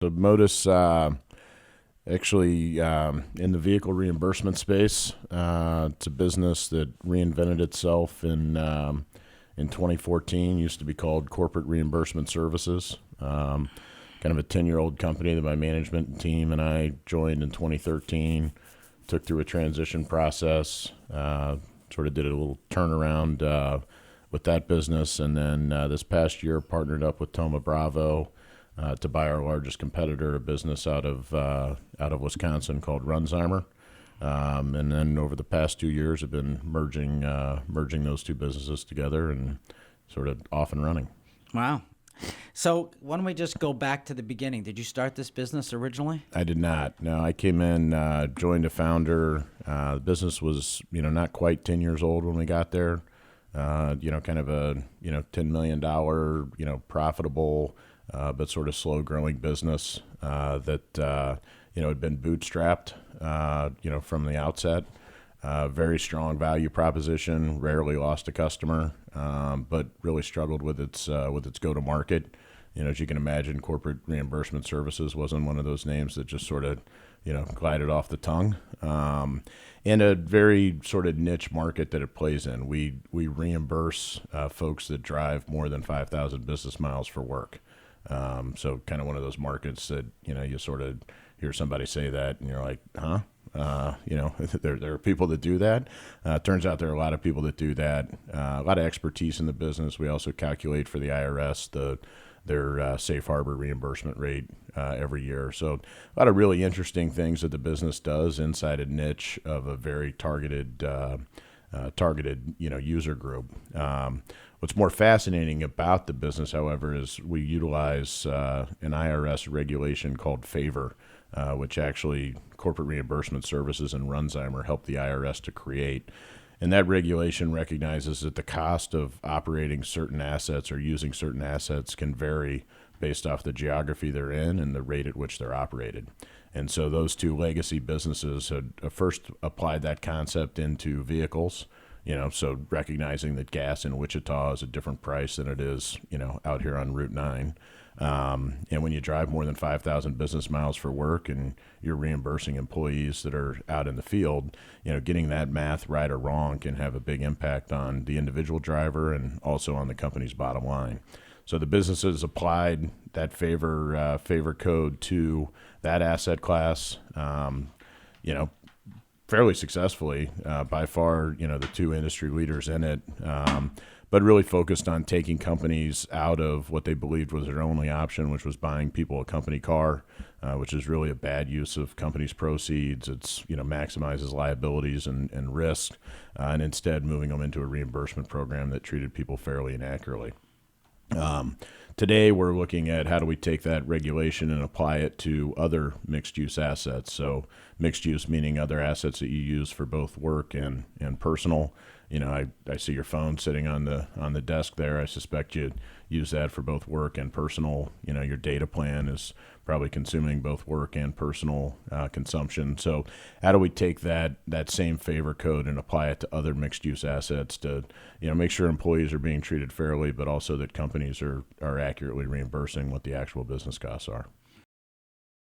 So Motus, actually, in the vehicle reimbursement space, it's a business that reinvented itself in 2014. Used to be called Corporate Reimbursement Services. Kind of a 10-year-old company that my management team and I joined in 2013. Took through a transition process. Sort of did a little turnaround with that business, and then this past year partnered up with Thoma Bravo to buy our largest competitor, a business out of Wisconsin called Runzheimer. And then over the past 2 years, have been merging those two businesses together and sort of off and running. Wow. So why don't we just go back to the beginning? Did you start this business originally? I did not. No, I came in, joined a founder. The business was, not quite 10 years old when we got there. Kind of a, $10 million, profitable, but sort of slow growing business that, had been bootstrapped, from the outset. Very strong value proposition, rarely lost a customer, but really struggled with its go-to-market. As you can imagine, corporate reimbursement services wasn't one of those names that just sort of, glided off the tongue. And a very sort of niche market that it plays in. We reimburse folks that drive more than 5,000 business miles for work. So kind of one of those markets that, you sort of hear somebody say that and you're like, huh? There are people that do that. Turns out there are a lot of people that do that. A lot of expertise in the business. We also calculate for the IRS their safe harbor reimbursement rate every year. So a lot of really interesting things that the business does inside a niche of a very targeted user group. What's more fascinating about the business, however, is we utilize an IRS regulation called FAVOR, which actually Corporate Reimbursement Services and Runzheimer helped the IRS to create. And that regulation recognizes that the cost of operating certain assets or using certain assets can vary based off the geography they're in and the rate at which they're operated. And so those two legacy businesses had first applied that concept into vehicles, so recognizing that gas in Wichita is a different price than it is, out here on Route 9. And when you drive more than 5,000 business miles for work and you're reimbursing employees that are out in the field, getting that math right or wrong can have a big impact on the individual driver and also on the company's bottom line. So the businesses applied that favor code to that asset class, fairly successfully, by far, the two industry leaders in it, but really focused on taking companies out of what they believed was their only option, which was buying people a company car, which is really a bad use of companies' proceeds. It's, maximizes liabilities and risk, and instead moving them into a reimbursement program that treated people fairly and accurately. Today, we're looking at how do we take that regulation and apply it to other mixed-use assets. So mixed use meaning other assets that you use for both work and personal. I see your phone sitting on the desk there. I suspect you use that for both work and personal. Your data plan is probably consuming both work and personal consumption. So how do we take that same favor code and apply it to other mixed-use assets to, make sure employees are being treated fairly, but also that companies are accurately reimbursing what the actual business costs are?